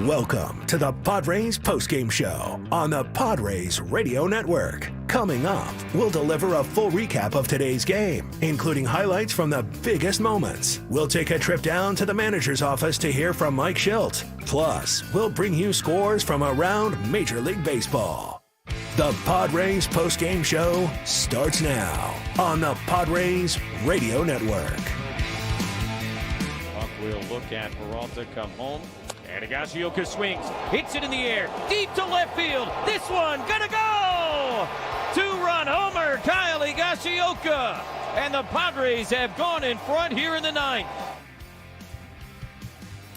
Welcome to the Padres Postgame Show on the Padres Radio Network. Coming up, we'll deliver a full recap of today's game, including highlights from the biggest moments. We'll take a trip down to the manager's office to hear from Mike Shildt. Plus, we'll bring you scores from around Major League Baseball. The Padres Postgame Show starts now on the Padres Radio Network. We'll look at Peralta come home. And Higashioka swings, hits it in the air, deep to left field. This one gonna go! Two-run homer, Kyle Higashioka. And the Padres have gone in front here in the ninth.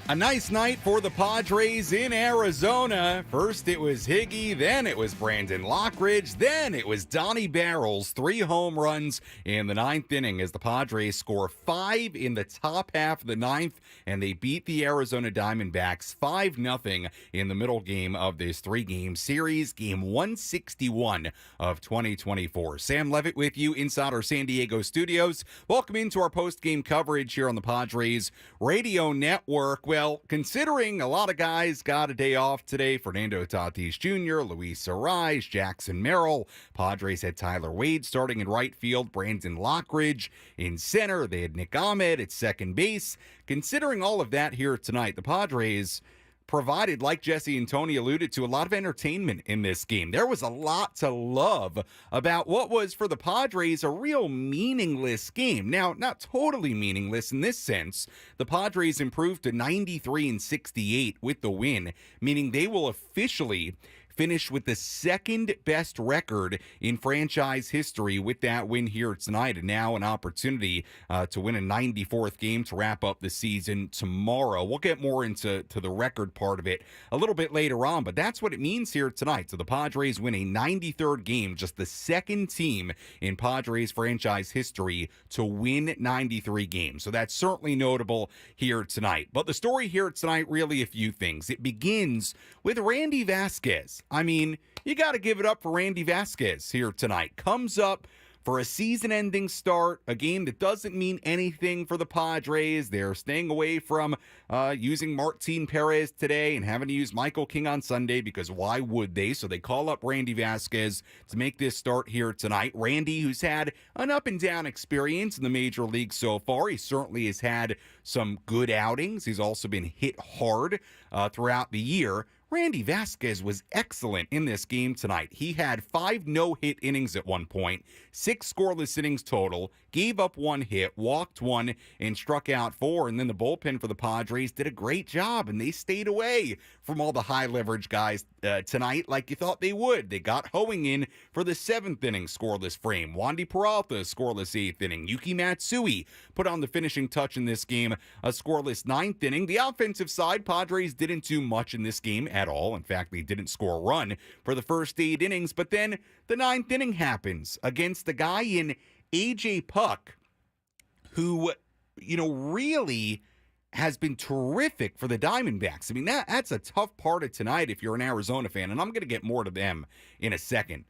A nice night for the Padres in Arizona. First it was Higgy, then it was Brandon Lockridge, then it was Donnie Barrels. 3 home runs in the ninth inning as the Padres score 5 in the top half of the ninth, and they beat the Arizona Diamondbacks 5-0 in the middle game of this 3-game series, game 161 of 2024. Sam Levitt with you inside our San Diego studios. Welcome into our post-game coverage here on the Padres Radio Network. Well, considering a lot of guys got a day off today, Fernando Tatis Jr., Luis Arraez, Jackson Merrill, Padres had Tyler Wade starting in right field, Brandon Lockridge in center, they had Nick Ahmed at second base. Considering all of that here tonight, the Padres provided, like Jesse and Tony alluded to, a lot of entertainment in this game. There was a lot to love about what was, for the Padres, a real meaningless game. Now, not totally meaningless in this sense. The Padres improved to 93-68 with the win, meaning they will officially finished with the second best record in franchise history with that win here tonight, and now an opportunity to win a 94th game to wrap up the season tomorrow. We'll get more into the record part of it a little bit later on, but that's what it means here tonight. So the Padres win a 93rd game, just the second team in Padres franchise history to win 93 games. So that's certainly notable here tonight. But the story here tonight, really a few things. It begins with Randy Vasquez. I mean, you got to give it up for Randy Vasquez here tonight. Comes up for a season-ending start, a game that doesn't mean anything for the Padres. They're staying away from using Martin Perez today and having to use Michael King on Sunday, because why would they? So they call up Randy Vasquez to make this start here tonight. Randy, who's had an up-and-down experience in the major league so far. He certainly has had some good outings. He's also been hit hard throughout the year. Randy Vasquez was excellent in this game tonight. He had 5 no-hit innings at one point, 6 scoreless innings total, gave up 1 hit, walked 1, and struck out 4. And then the bullpen for the Padres did a great job, and they stayed away from all the high-leverage guys tonight like you thought they would. They got Hoeing in for the 7th inning scoreless frame. Wandy Peralta, scoreless 8th inning. Yuki Matsui put on the finishing touch in this game, a scoreless 9th inning. The offensive side, Padres didn't do much in this game at all. In fact, they didn't score a run for the first 8 innings, but then the 9th inning happens against the guy in A.J. Puck, who, really has been terrific for the Diamondbacks. I mean, that's a tough part of tonight if you're an Arizona fan, and I'm going to get more to them in a second.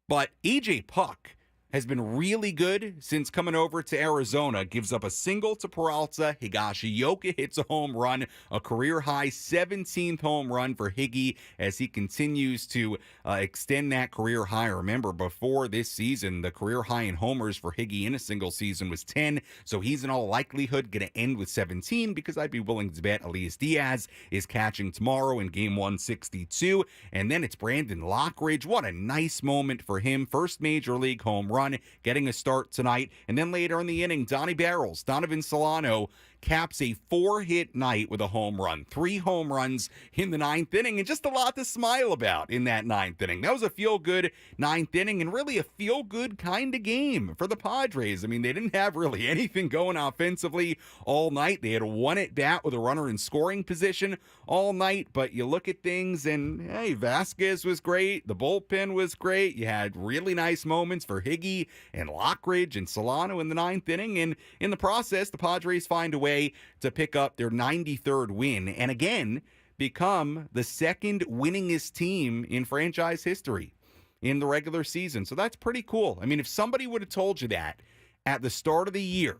But A.J. Puck has been really good since coming over to Arizona. Gives up a single to Peralta. Higashioka hits a home run, a career-high 17th home run for Higgy as he continues to extend that career high. Remember, before this season, the career high in homers for Higgy in a single season was 10, so he's in all likelihood going to end with 17, because I'd be willing to bet Elias Diaz is catching tomorrow in game 162. And then it's Brandon Lockridge. What a nice moment for him. First major league home run, getting a start tonight. And then later in the inning, Donnie Barrels, Donovan Solano caps a 4-hit night with a home run. 3 home runs in the 9th inning, and just a lot to smile about in that 9th inning. That was a feel-good 9th inning, and really a feel-good kind of game for the Padres. I mean, they didn't have really anything going offensively all night. They had 1 at-bat with a runner in scoring position all night, but you look at things and, hey, Vasquez was great. The bullpen was great. You had really nice moments for Higgy and Lockridge and Solano in the 9th inning, and in the process, the Padres find a way to pick up their 93rd win and again become the second winningest team in franchise history in the regular season. So that's pretty cool. I mean, if somebody would have told you that at the start of the year,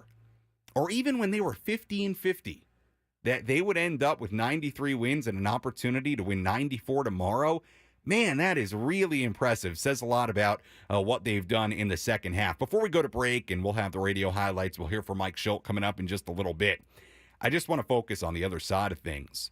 or even when they were 50-50, that they would end up with 93 wins and an opportunity to win 94 tomorrow. Man, that is really impressive. Says a lot about what they've done in the second half. Before we go to break, and we'll have the radio highlights, we'll hear from Mike Shildt coming up in just a little bit. I just want to focus on the other side of things.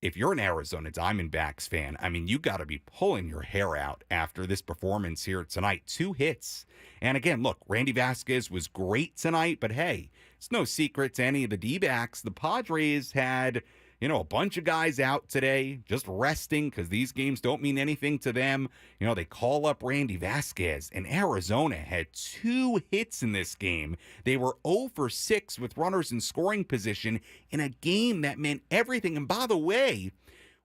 If you're an Arizona Diamondbacks fan, I mean, you got to be pulling your hair out after this performance here tonight. 2 hits. And again, look, Randy Vasquez was great tonight, but hey, it's no secret to any of the D-backs. The Padres had, a bunch of guys out today just resting because these games don't mean anything to them. They call up Randy Vasquez, and Arizona had 2 hits in this game. They were 0 for 6 with runners in scoring position in a game that meant everything. And by the way,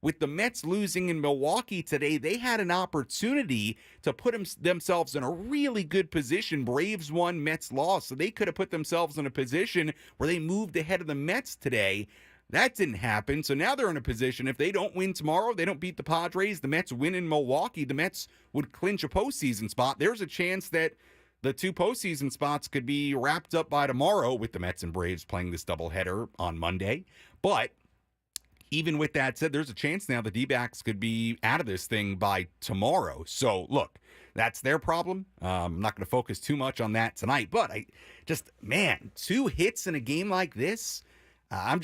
with the Mets losing in Milwaukee today, they had an opportunity to put themselves in a really good position. Braves won, Mets lost, so they could have put themselves in a position where they moved ahead of the Mets today. That didn't happen, so now they're in a position, if they don't win tomorrow, they don't beat the Padres, the Mets win in Milwaukee, the Mets would clinch a postseason spot. There's a chance that the 2 postseason spots could be wrapped up by tomorrow with the Mets and Braves playing this doubleheader on Monday. But even with that said, there's a chance now the D-backs could be out of this thing by tomorrow. So, look, that's their problem. I'm not going to focus too much on that tonight, but 2 hits in a game like this, I'm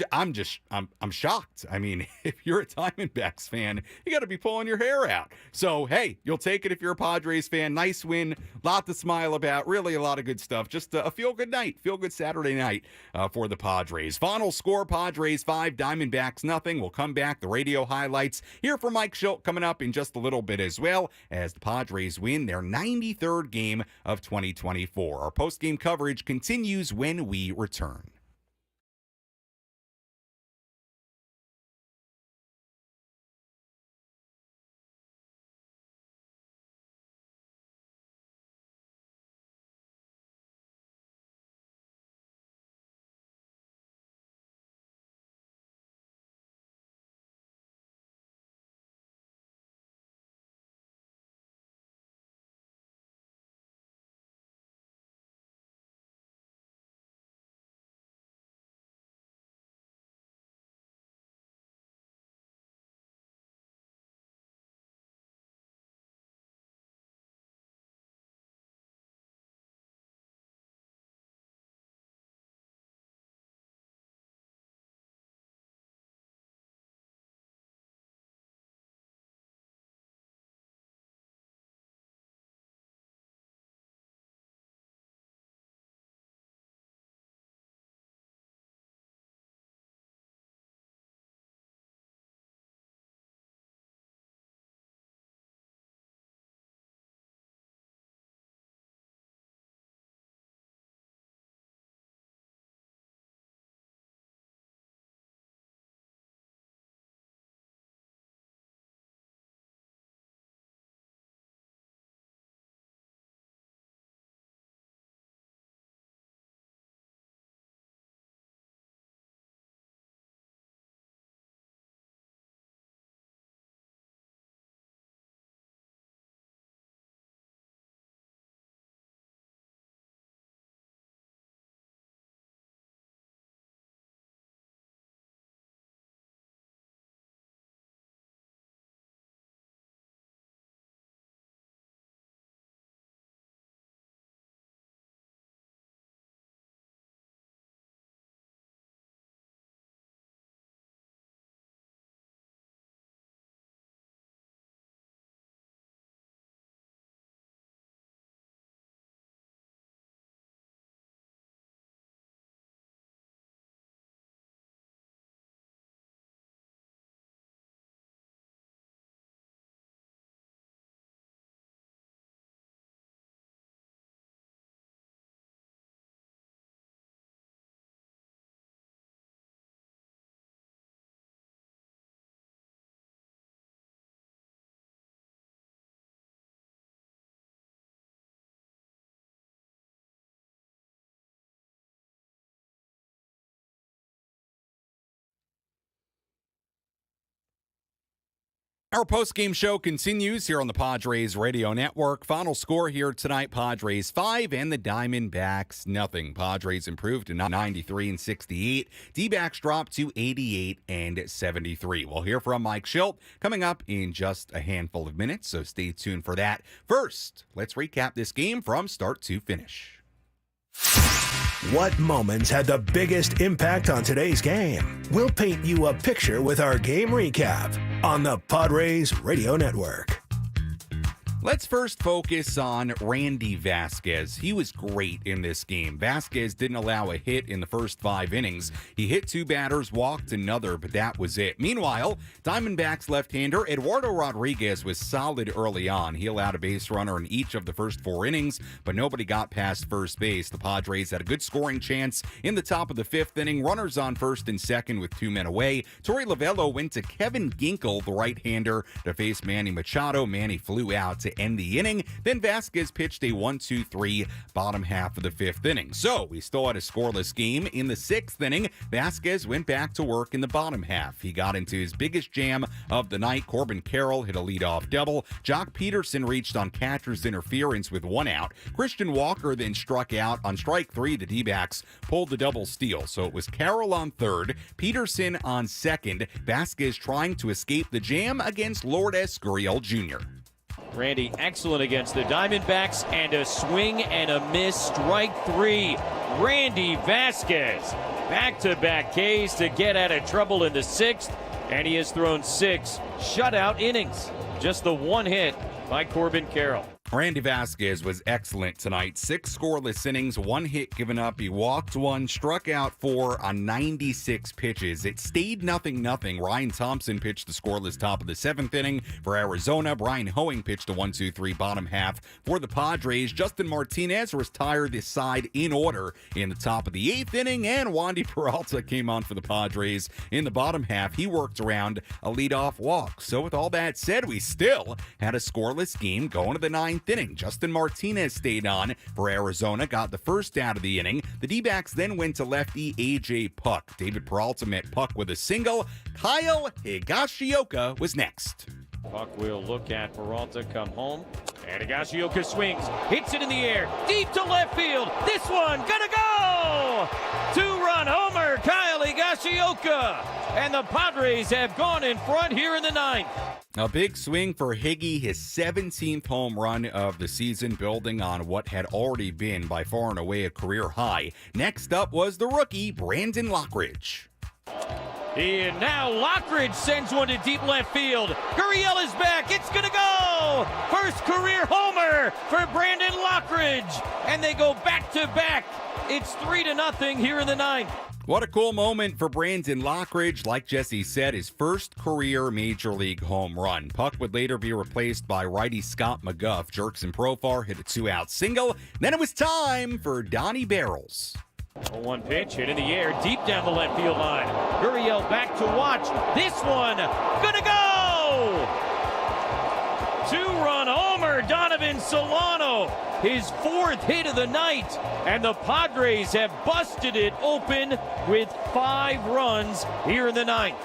shocked. I mean, if you're a Diamondbacks fan, you got to be pulling your hair out. So, hey, you'll take it if you're a Padres fan. Nice win, lot to smile about, really a lot of good stuff. Just a feel-good night, feel-good Saturday night for the Padres. Final score, Padres 5, Diamondbacks nothing. We'll come back, the radio highlights. Here for Mike Shildt coming up in just a little bit as well, as the Padres win their 93rd game of 2024. Our post-game coverage continues when we return. Our postgame show continues here on the Padres Radio Network. Final score here tonight, Padres 5 and the Diamondbacks nothing. Padres improved to 93 and 68. D-backs dropped to 88 and 73. We'll hear from Mike Shildt coming up in just a handful of minutes, so stay tuned for that. First, let's recap this game from start to finish. What moments had the biggest impact on today's game? We'll paint you a picture with our game recap on the Padres Radio Network. Let's first focus on Randy Vasquez. He was great in this game. Vasquez didn't allow a hit in the first 5 innings. He hit 2 batters, walked another, but that was it. Meanwhile, Diamondbacks left-hander Eduardo Rodriguez was solid early on. He allowed a base runner in each of the first 4 innings, but nobody got past first base. The Padres had a good scoring chance in the top of the 5th inning. Runners on first and second with 2 men away. Torey Lovullo went to Kevin Ginkel, the right-hander, to face Manny Machado. Manny flew out to end the inning. Then Vasquez pitched a 1-2-3 bottom half of the 5th inning. So we still had a scoreless game. In the 6th inning, Vasquez went back to work in the bottom half. He got into his biggest jam of the night. Corbin Carroll hit a leadoff double. Jock Peterson reached on catcher's interference with 1 out. Christian Walker then struck out. On strike 3, the D-backs pulled the double steal. So it was Carroll on third, Peterson on second. Vasquez trying to escape the jam against Lourdes Gurriel Jr. Randy excellent against the Diamondbacks, and a swing and a miss, strike 3. Randy Vasquez, back-to-back Ks to get out of trouble in the 6th, and he has thrown 6 shutout innings. Just the 1 hit by Corbin Carroll. Randy Vasquez was excellent tonight. 6 scoreless innings, 1 hit given up. He walked 1, struck out 4 on 96 pitches. It stayed 0-0. Ryan Thompson pitched the scoreless top of the 7th inning for Arizona. Brian Hoeing pitched a 1-2-3 bottom half for the Padres. Justin Martinez retired this side in order in the top of the 8th inning, and Wandy Peralta came on for the Padres in the bottom half. He worked around a leadoff walk. So with all that said, we still had a scoreless game going to the 9th inning. Justin Martinez stayed on for Arizona, got the first out of the inning. The D-backs then went to lefty A.J. Puck. David Peralta met Puck with a single. Kyle Higashioka was next. Puck will look at Peralta come home, and Higashioka swings, hits it in the air, deep to left field. This one gonna go! 2-run homer, Kyle Higashioka, and the Padres have gone in front here in the 9th. A big swing for Higgy, his 17th home run of the season, building on what had already been by far and away a career high. Next up was the rookie, Brandon Lockridge. And now Lockridge sends one to deep left field. Gurriel is back. It's going to go. First career homer for Brandon Lockridge. And they go back to back. It's 3-0 here in the 9th. What a cool moment for Brandon Lockridge. Like Jesse said, his first career Major League home run. Puck would later be replaced by righty Scott McGuff. Jerkson Profar hit a 2-out single. Then it was time for Donnie Barrels. A 1 pitch hit in the air deep down the left field line. Gurriel back to watch. This one gonna go! 2-run homer, Donovan Solano. His 4th hit of the night, and the Padres have busted it open with 5 runs here in the 9th.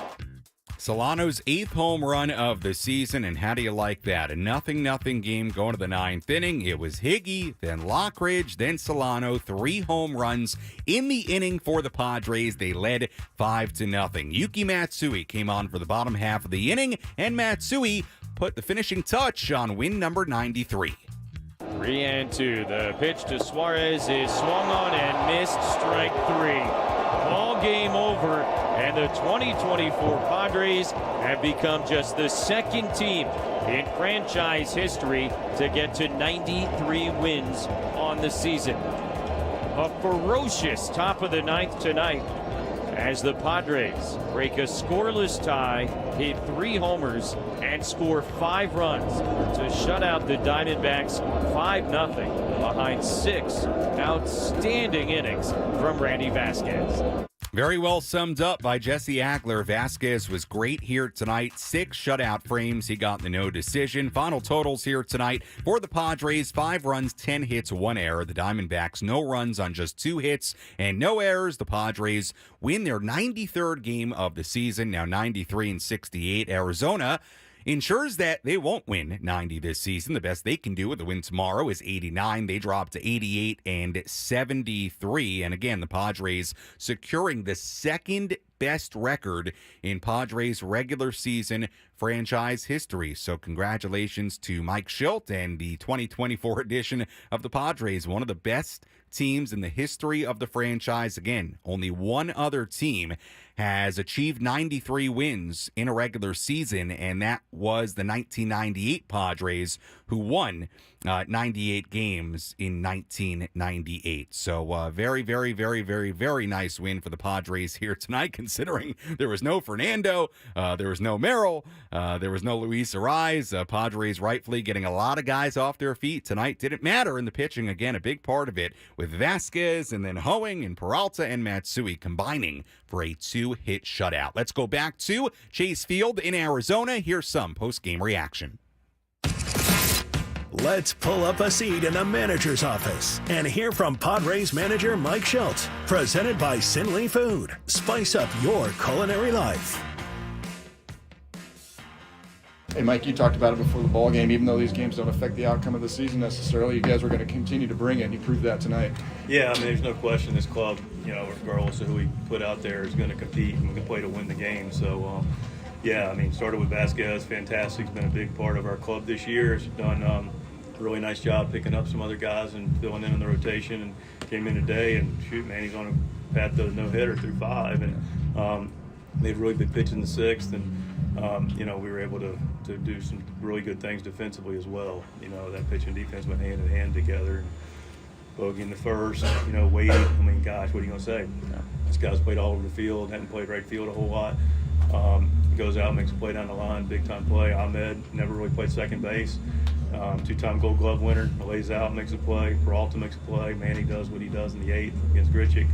Solano's 8th home run of the season, and how do you like that? A 0-0 game going to the 9th inning. It was Higgy, then Lockridge, then Solano. 3 home runs in the inning for the Padres. They led 5-0. Yuki Matsui came on for the bottom half of the inning, and Matsui put the finishing touch on win number 93. 3-2. The pitch to Suarez is swung on and missed, strike 3. Ball game over, and the 2024 Padres have become just the 2nd team in franchise history to get to 93 wins on the season. A ferocious top of the 9th tonight as the Padres break a scoreless tie, hit 3 homers, and score 5 runs to shut out the Diamondbacks 5-0 behind 6 outstanding innings from Randy Vasquez. Very well summed up by Jesse Agler. Vasquez was great here tonight. 6 shutout frames. He got the no decision. Final totals here tonight for the Padres: 5 runs, 10 hits, 1 error. The Diamondbacks, no runs on just 2 hits and no errors. The Padres win their 93rd game of the season, now 93 and 68. Arizona ensures that they won't win 90 this season. The best they can do with a win tomorrow is 89. They drop to 88 and 73. And again, the Padres securing the second best record in Padres regular season franchise history. So congratulations to Mike Shildt and the 2024 edition of the Padres, one of the best teams in the history of the franchise. Again, only one other team has achieved 93 wins in a regular season, and that was the 1998 Padres, who won 98 games in 1998. So very, very, very, very, very nice win for the Padres here tonight, considering there was no Fernando, there was no Merrill, there was no Luis Ariz. Padres rightfully getting a lot of guys off their feet tonight. Didn't matter in the pitching. Again, a big part of it with Vasquez and then Hoeing and Peralta and Matsui combining for a 2-hit shutout. Let's go back to Chase Field in Arizona. Here's some post-game reaction. Let's pull up a seat in the manager's office and hear from Padres manager Mike Shildt. Presented by Sinley Food. Spice up your culinary life. Hey, Mike, you talked about it before the ball game. Even though these games don't affect the outcome of the season necessarily, you guys are going to continue to bring it, and you proved that tonight. Yeah, I mean, there's no question this club, regardless of who we put out there, is going to compete and we can play to win the game. So, yeah, I mean, started with Vasquez, fantastic. He's been a big part of our club this year. He's done a really nice job picking up some other guys and filling in the rotation, and came in today, and shoot, man, he's on a path to a no-hitter through 5, and made a really big pitch in the 6th, and we were able to do some really good things defensively as well. That pitch and defense went hand in hand together. Bogey in the 1st, waiting. I mean, gosh, what are you going to say? This guy's played all over the field, hadn't played right field a whole lot. Goes out, makes a play down the line, big-time play. Ahmed never really played second base. 2-time Gold Glove winner, lays out, makes a play. Peralta makes a play. Manny does what he does in the 8th against Grichuk.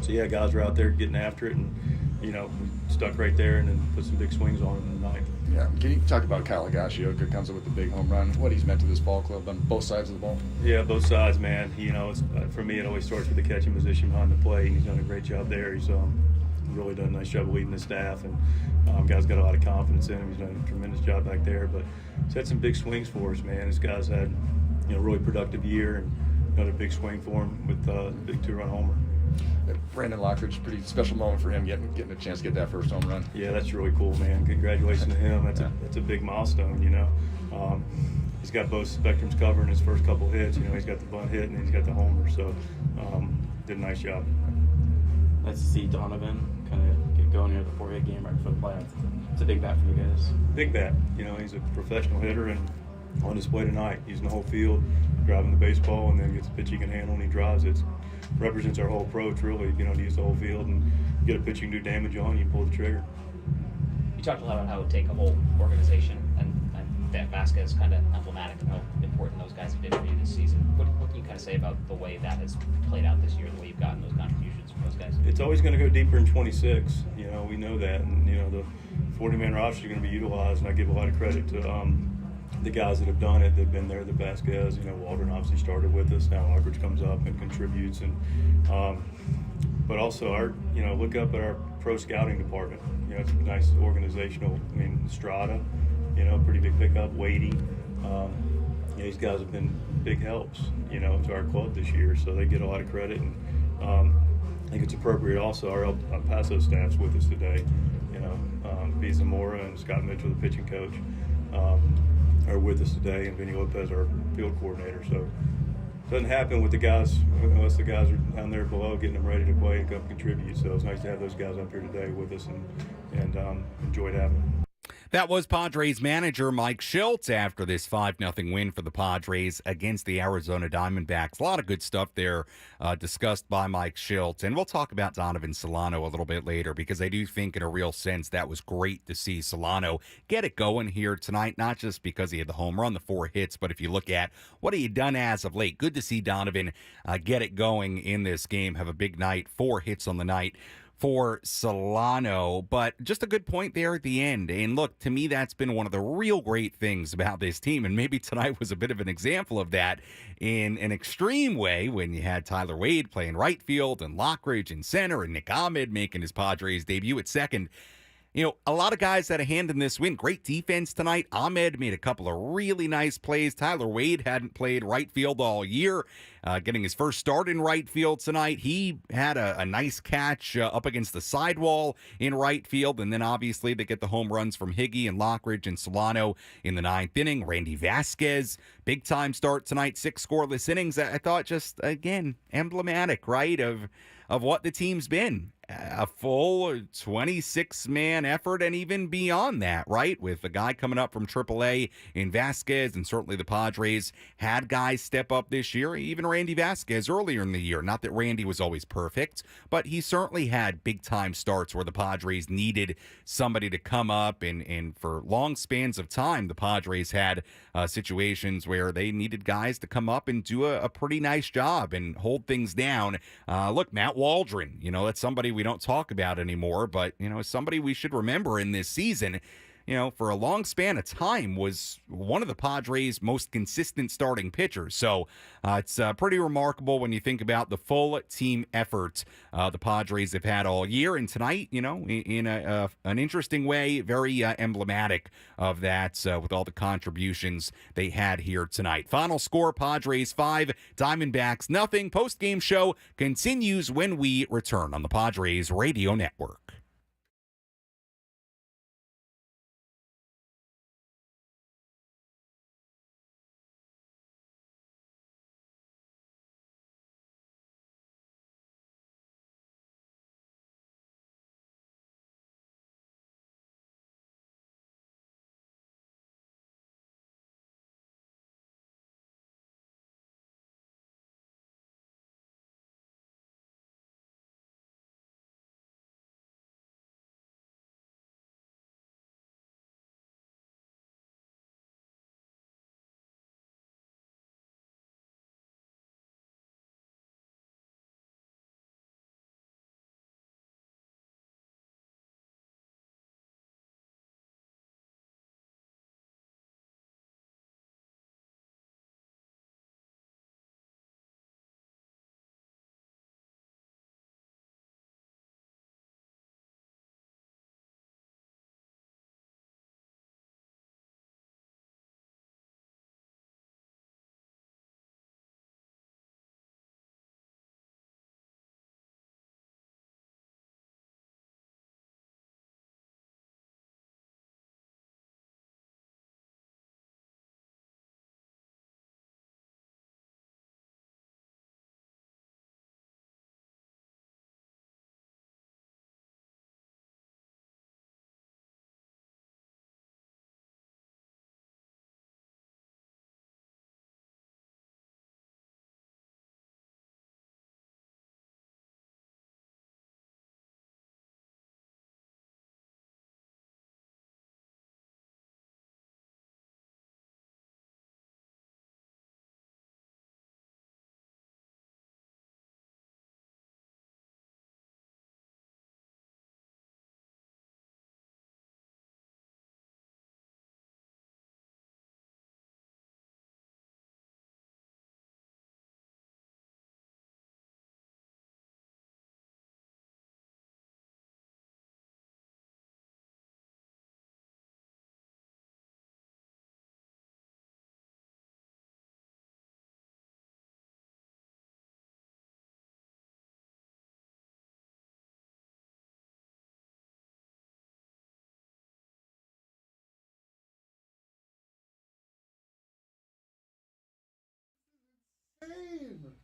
So, yeah, guys were out there getting after it, and, we stuck right there and then put some big swings on him in the 9th. Yeah, can you talk about Kyle Higashioka, comes up with the big home run, what he's meant to this ball club on both sides of the ball? Yeah, both sides, man. It's, for me, it always starts with the catching position behind the plate, and he's done a great job there. He's really done a nice job of leading the staff, and guys got a lot of confidence in him. He's done a tremendous job back there, but he's had some big swings for us, man. This guy's had a really productive year, and another big swing for him with a big 2-run homer. Brandon Lockridge, pretty special moment for him getting a chance to get that first home run. Yeah, that's really cool, man. Congratulations to him. That's a big milestone, He's got both spectrums covered in his first couple hits. He's got the bunt hit and he's got the homer, so did a nice job. Nice to see Donovan kind of get going here the 4-hit game right before the playoffs. It's a big bat for you guys. Big bat. He's a professional hitter, and on display tonight, using the whole field, driving the baseball, and then gets a pitch he can handle and he drives it. Represents our whole approach, really, to use the whole field and get a pitch you can do damage on, you pull the trigger. You talked a lot about how it would take a whole organization, and that Vasquez is kind of emblematic of how important those guys have been for you this season. What can you kind of say about the way that has played out this year, the way you've gotten those contributions from those guys? It's always going to go deeper in 26. We know that, and the 40-man roster is going to be utilized, and I give a lot of credit to the guys that have done it. They've been there. The Vasquez, Waldron obviously started with us. Now Lockridge comes up and contributes, and but also our, look up at our pro scouting department. It's a nice organizational. Strada, pretty big pickup. Wadey, these guys have been big helps, to our club this year. So they get a lot of credit, and I think it's appropriate. Also, our El Paso staff's with us today. B. Zamora and Scott Mitchell, the pitching coach, are with us today, and Vinny Lopez, our field coordinator. So it doesn't happen with the guys unless the guys are down there below getting them ready to play and come contribute. So it's nice to have those guys up here today with us, and enjoyed having them. That was Padres manager Mike Shildt after this 5-0 win for the Padres against the Arizona Diamondbacks. A lot of good stuff there discussed by Mike Shildt. And we'll talk about Donovan Solano a little bit later, because I do think in a real sense that was great to see Solano get it going here tonight, not just because he had the home run, the 4 hits, but if you look at what he had done as of late, good to see Donovan get it going in this game, have a big night, 4 hits on the night for Solano, but just a good point there at the end. And look, to me, that's been one of the real great things about this team, and maybe tonight was a bit of an example of that in an extreme way when you had Tyler Wade playing right field and Lockridge in center and Nick Ahmed making his Padres debut at second. A lot of guys had a hand in this win. Great defense tonight. Ahmed made a couple of really nice plays. Tyler Wade hadn't played right field all year, getting his first start in right field tonight. He had a nice catch up against the sidewall in right field, and then obviously they get the home runs from Higgy and Lockridge and Solano in the 9th inning. Randy Vasquez, big-time start tonight, 6 scoreless innings. I thought just, again, emblematic, right, of what the team's been. A full 26-man effort and even beyond that, right? With a guy coming up from AAA in Vasquez, and certainly the Padres had guys step up this year, even Randy Vasquez earlier in the year. Not that Randy was always perfect, but he certainly had big-time starts where the Padres needed somebody to come up, and for long spans of time, the Padres had situations where they needed guys to come up and do a pretty nice job and hold things down. Look, Matt Waldron, that's somebody we don't talk about anymore, but somebody we should remember in this season. For a long span of time was one of the Padres' most consistent starting pitchers. So it's pretty remarkable when you think about the full team effort the Padres have had all year. And tonight, in an interesting way, very emblematic of that with all the contributions they had here tonight. Final score, Padres 5, Diamondbacks nothing. Post-game show continues when we return on the Padres Radio Network.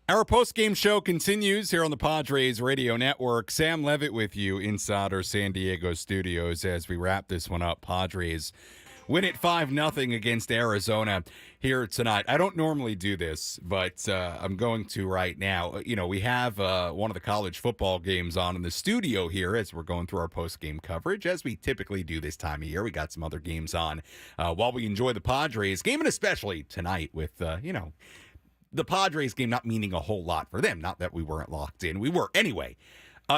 Our post-game show continues here on the Padres Radio Network. Sam Levitt with you inside our San Diego studios as we wrap this one up. Padres win it 5-0 against Arizona here tonight. I don't normally do this, but I'm going to right now. We have one of the college football games on in the studio here as we're going through our post-game coverage, as we typically do this time of year. We got some other games on while we enjoy the Padres game, and especially tonight with, the Padres game not meaning a whole lot for them. Not that we weren't locked in. We were. Anyway,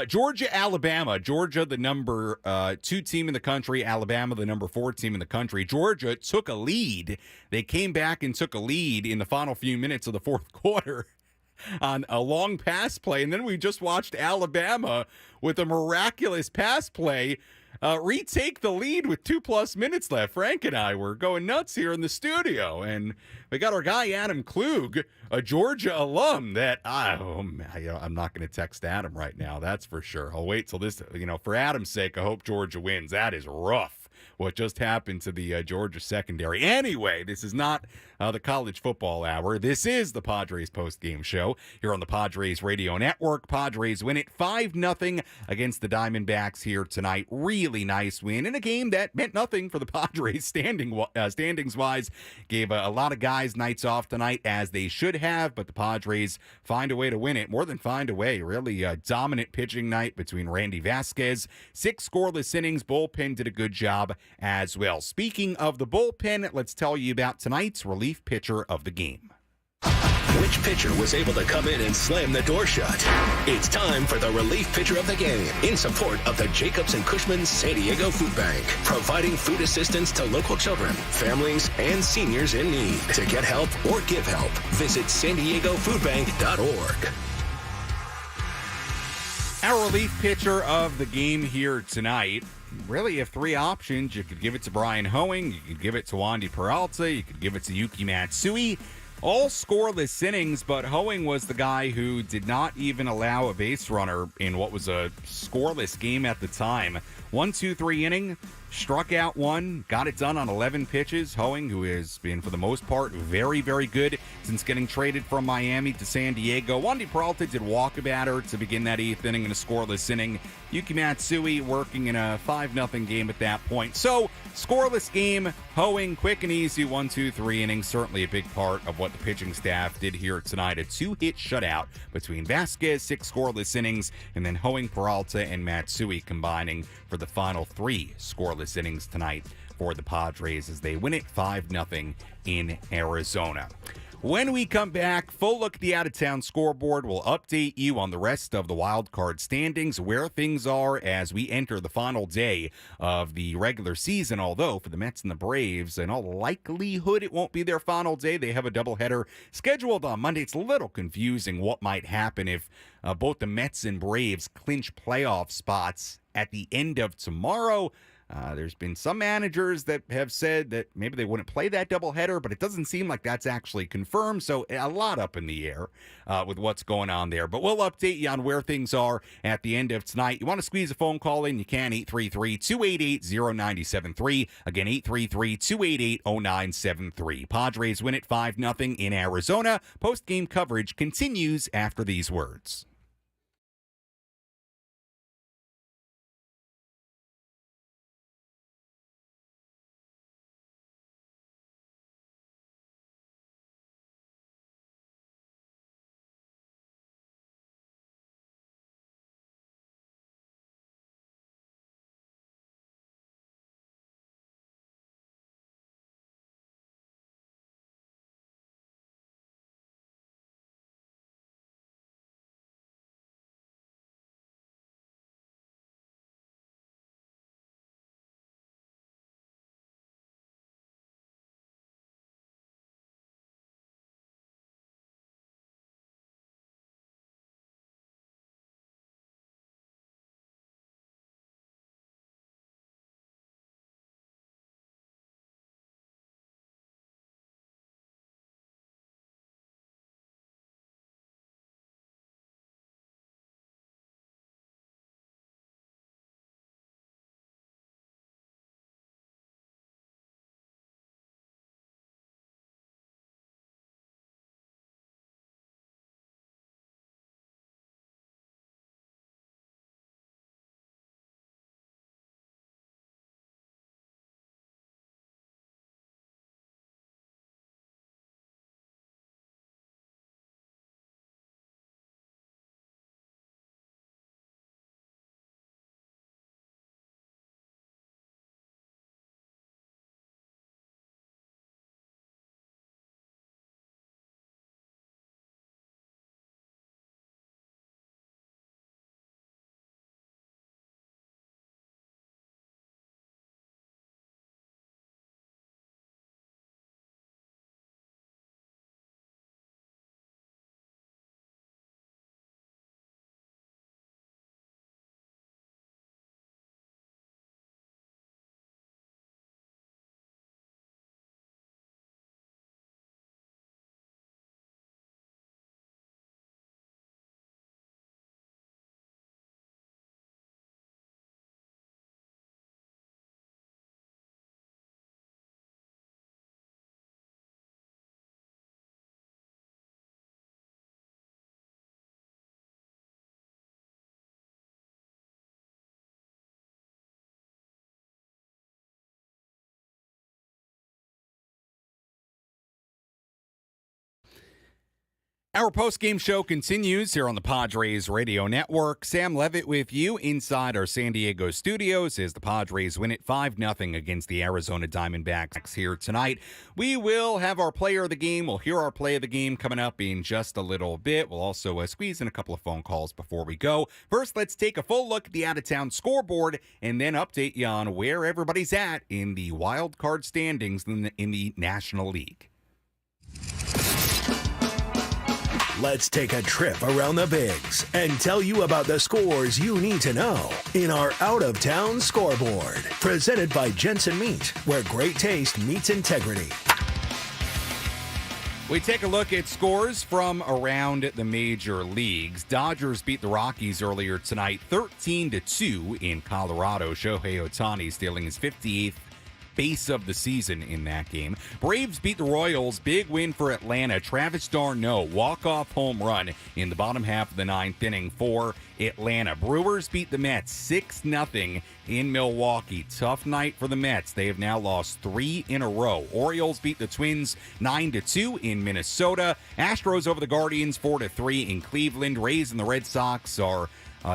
Georgia, Alabama. Georgia, the number 2 team in the country. Alabama, the number 4 team in the country. Georgia took a lead. They came back and took a lead in the final few minutes of the fourth quarter on a long pass play. And then we just watched Alabama with a miraculous pass play retake the lead with 2+ minutes left. Frank and I were going nuts here in the studio, and we got our guy Adam Klug, a Georgia alum. That I'm not going to text Adam right now. That's for sure. I'll wait till this. For Adam's sake, I hope Georgia wins. That is rough, what just happened to the Georgia secondary. Anyway, this is not the college football hour. This is the Padres post-game show here on the Padres Radio Network. Padres win it 5-0 against the Diamondbacks here tonight. Really nice win in a game that meant nothing for the Padres standings-wise. Gave a lot of guys nights off tonight, as they should have, but the Padres find a way to win it. More than find a way. Really dominant pitching night between Randy Vasquez. 6 scoreless innings. Bullpen did a good job as well. Speaking of the bullpen, let's tell you about tonight's relief pitcher of the game. Which pitcher was able to come in and slam the door shut? It's time for the relief pitcher of the game in support of the Jacobs and Cushman San Diego Food Bank, providing food assistance to local children, families, and seniors in need. To get help or give help, visit SanDiegoFoodBank.org. Our relief pitcher of the game here tonight. Really, you have 3 options. You could give it to Brian Hoeing, you could give it to Wandy Peralta, you could give it to Yuki Matsui. All scoreless innings, but Hoeing was the guy who did not even allow a base runner in what was a scoreless game at the time. 1-2-3 inning, struck out 1, got it done on 11 pitches. Hoeing, who has been, for the most part, very, very good since getting traded from Miami to San Diego. Wandy Peralta did walk a batter to begin that 8th inning in a scoreless inning. Yuki Matsui working in a 5-0 game at that point. So, scoreless game, Hoeing, quick and easy, 1-2-3 innings. Certainly a big part of what the pitching staff did here tonight. A 2-hit shutout between Vasquez, 6 scoreless innings, and then Hoeing, Peralta, and Matsui combining for the final 3 scoreless innings tonight for the Padres as they win it 5-0 in Arizona. When we come back, full look at the out-of-town scoreboard. We'll update you on the rest of the wild card standings, where things are as we enter the final day of the regular season. Although for the Mets and the Braves, in all likelihood, it won't be their final day. They have a doubleheader scheduled on Monday. It's a little confusing what might happen if both the Mets and Braves clinch playoff spots at the end of tomorrow. There's been some managers that have said that maybe they wouldn't play that doubleheader, but it doesn't seem like that's actually confirmed. So a lot up in the air with what's going on there. But we'll update you on where things are at the end of tonight. You want to squeeze a phone call in? You can, 833-288-0973. Again, 833-288-0973. Padres win it 5-0 in Arizona. Post-game coverage continues after these words. Our post-game show continues here on the Padres Radio Network. Sam Levitt with you inside our San Diego studios as the Padres win it 5-0 against the Arizona Diamondbacks here tonight. We will have our player of the game. We'll hear our play of the game coming up in just a little bit. We'll also squeeze in a couple of phone calls before we go. First, let's take a full look at the out-of-town scoreboard and then update you on where everybody's at in the wild card standings in the National League. Let's take a trip around the Bigs and tell you about the scores you need to know in our out-of-town scoreboard. Presented by Jensen Meat, where great taste meets integrity. We take a look at scores from around the major leagues. Dodgers beat the Rockies earlier tonight, 13-2 in Colorado. Shohei Ohtani stealing his 58th base of the season in that game. Braves beat the Royals. Big win for Atlanta. Travis d'Arnaud walk-off home run in the bottom half of the ninth inning for Atlanta. Brewers beat the Mets 6-0 in Milwaukee. Tough night for the Mets. They have now lost 3 in a row. Orioles beat the Twins 9-2 in Minnesota. Astros over the Guardians 4-3 in Cleveland. Rays and the Red Sox are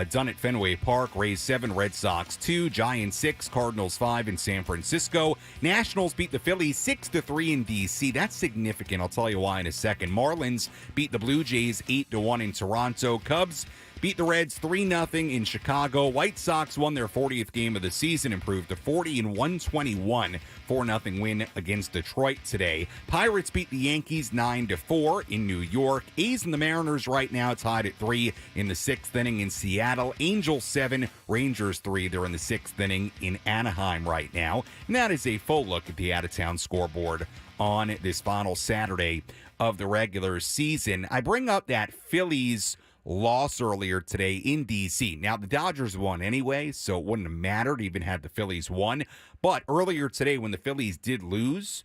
done at Fenway Park. Rays 7, Red Sox 2, Giants 6, Cardinals 5 in San Francisco. Nationals beat the Phillies 6-3 in D.C. That's significant. I'll tell you why in a second. Marlins beat the Blue Jays 8-1 in Toronto. Cubs beat the Reds 3-0 in Chicago. White Sox won their 40th game of the season, improved to 40-121. 4-0 win against Detroit today. Pirates beat the Yankees 9-4 in New York. A's and the Mariners right now tied at 3 in the 6th inning in Seattle. Angels 7, Rangers 3. They're in the 6th inning in Anaheim right now. And that is a full look at the out-of-town scoreboard on this final Saturday of the regular season. I bring up that Phillies loss earlier today in D.C. Now, the Dodgers won anyway, so it wouldn't have mattered even had the Phillies won. But earlier today, when the Phillies did lose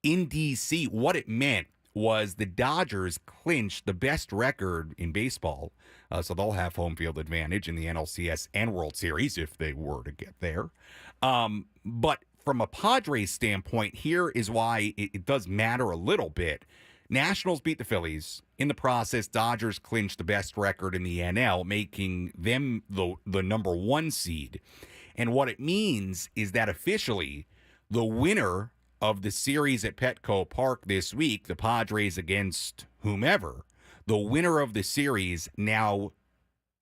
in D.C., what it meant was the Dodgers clinched the best record in baseball, so they'll have home field advantage in the NLCS and World Series if they were to get there. But from a Padres standpoint, here is why it does matter a little bit. Nationals beat the Phillies. In the process, Dodgers clinched the best record in the NL, making them the number 1 seed. And what it means is that officially, the winner of the series at Petco Park this week, the Padres against whomever, the winner of the series now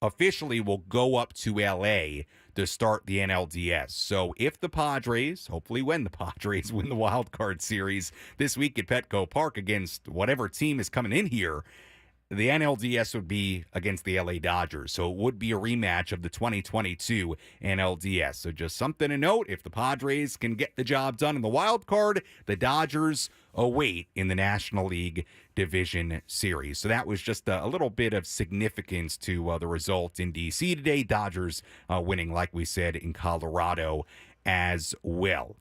officially will go up to L.A. to start the NLDS. So if the Padres, hopefully when the Padres win the wild card series this week at Petco Park against whatever team is coming in here, the NLDS would be against the LA Dodgers. So it would be a rematch of the 2022 NLDS. So just something to note, if the Padres can get the job done in the wild card, the Dodgers await in the National League Division Series. So that was just a little bit of significance to the result in D.C. today. Dodgers winning, like we said, in Colorado as well.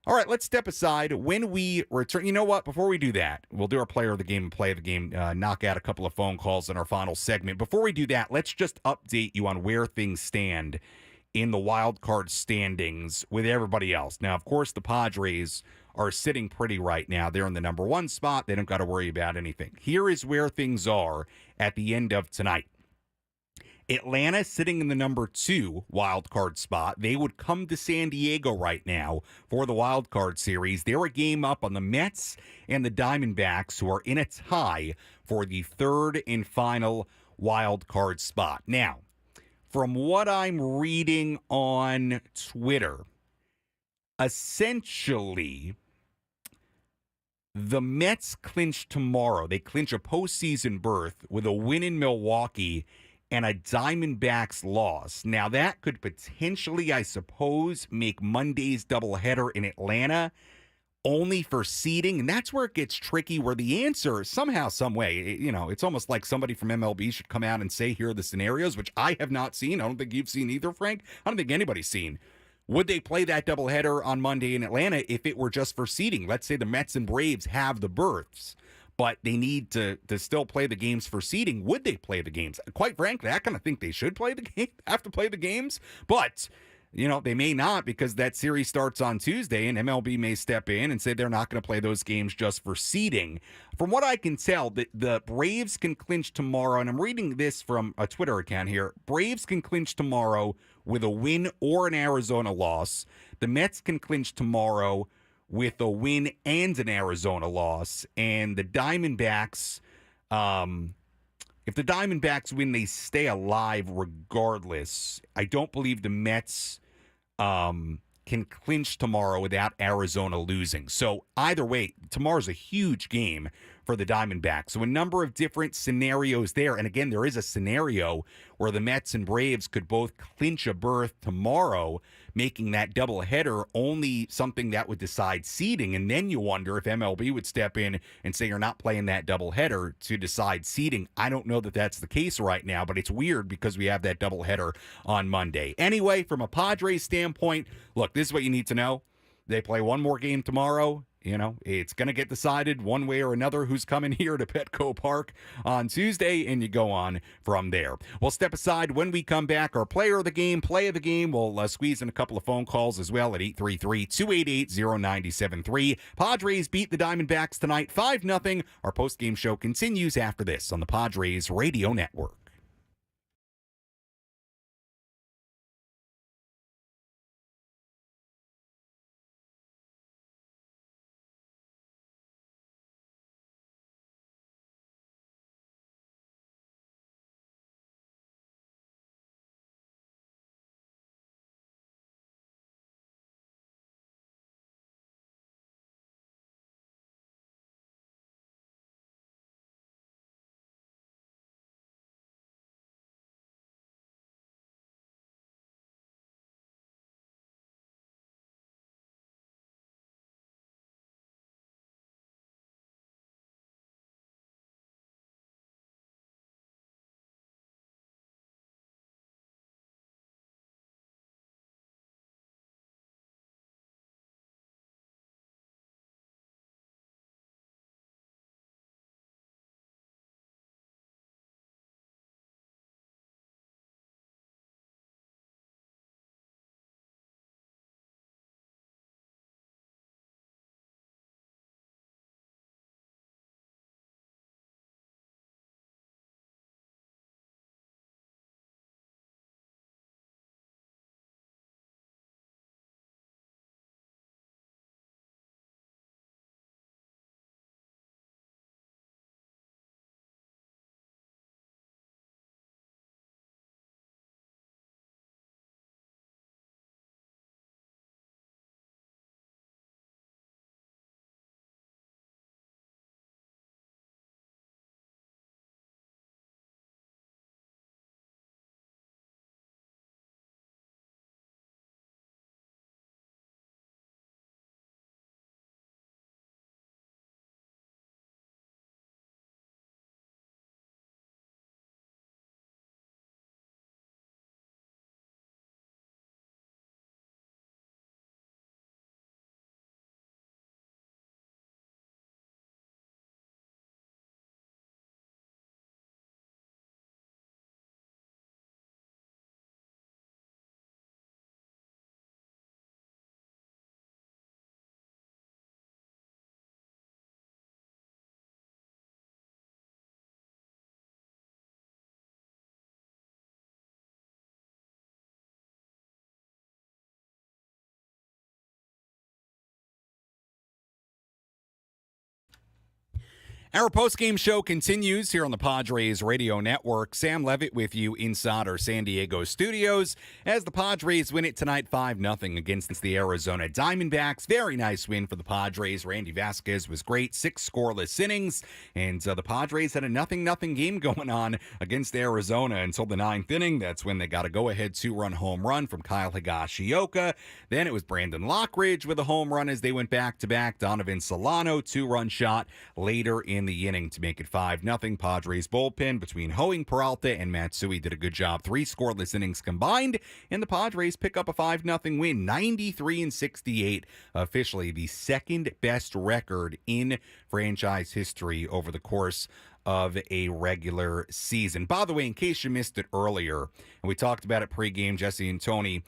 All right, let's step aside. When we return, you know what? Before we do that, we'll do our player of the game and play of the game, knock out a couple of phone calls in our final segment. Before we do that, let's just update you on where things stand in the wild card standings with everybody else. Now, of course, the Padres are sitting pretty right now. They're in the number 1 spot. They don't got to worry about anything. Here is where things are at the end of tonight. Atlanta sitting in the number 2 wild card spot. They would come to San Diego right now for the wild card series. They're a game up on the Mets and the Diamondbacks, who are in a tie for the 3rd and final wild card spot. Now, from what I'm reading on Twitter, essentially, the Mets clinch tomorrow. They clinch a postseason berth with a win in Milwaukee and a Diamondbacks loss. Now, that could potentially, I suppose, make Monday's doubleheader in Atlanta only for seeding. And that's where it gets tricky, where the answer, somehow, some way, it's almost like somebody from MLB should come out and say, here are the scenarios, which I have not seen. I don't think you've seen either, Frank. I don't think anybody's seen. Would they play that doubleheader on Monday in Atlanta if it were just for seeding? Let's say the Mets and Braves have the berths, but they need to still play the games for seeding. Would they play the games? Quite frankly, I kind of think they should play the game, have to play the games. But They may not, because that series starts on Tuesday, and MLB may step in and say they're not going to play those games just for seeding. From what I can tell, the Braves can clinch tomorrow, and I'm reading this from a Twitter account here. Braves can clinch tomorrow with a win or an Arizona loss. The Mets can clinch tomorrow with a win and an Arizona loss. And the Diamondbacks, if the Diamondbacks win, they stay alive regardless. I don't believe the Mets can clinch tomorrow without Arizona losing. So either way, tomorrow's a huge game for the Diamondbacks. So a number of different scenarios there. And again, there is a scenario where the Mets and Braves could both clinch a berth tomorrow, making that doubleheader only something that would decide seeding. And then you wonder if MLB would step in and say you're not playing that doubleheader to decide seeding. I don't know that that's the case right now, but it's weird because we have that doubleheader on Monday. Anyway, from a Padres standpoint, look, this is what you need to know. They play one more game tomorrow. It's going to get decided one way or another who's coming here to Petco Park on Tuesday, and you go on from there. We'll step aside when we come back. Our play of the game, we'll squeeze in a couple of phone calls as well at 833-288-0973. Padres beat the Diamondbacks tonight 5-0. Our postgame show continues after this on the Padres Radio Network. Our postgame show continues here on the Padres Radio Network. Sam Levitt with you inside our San Diego studios as the Padres win it tonight 5-0 against the Arizona Diamondbacks. Very nice win for the Padres. Randy Vasquez was great. 6 scoreless innings. And the Padres had a 0-0 game going on against Arizona until the 9th inning. That's when they got a go-ahead 2-run home run from Kyle Higashioka. Then it was Brandon Lockridge with a home run as they went back-to-back. Donovan Solano, 2-run shot later in the inning to make it 5-0. Padres bullpen between Hoeing, Peralta, and Matsui did a good job. 3 scoreless innings combined, and the Padres pick up a 5-0 win. 93-68, officially the second best record in franchise history over the course of a regular season. By the way, in case you missed it earlier, and we talked about it pregame, Jesse and Tony,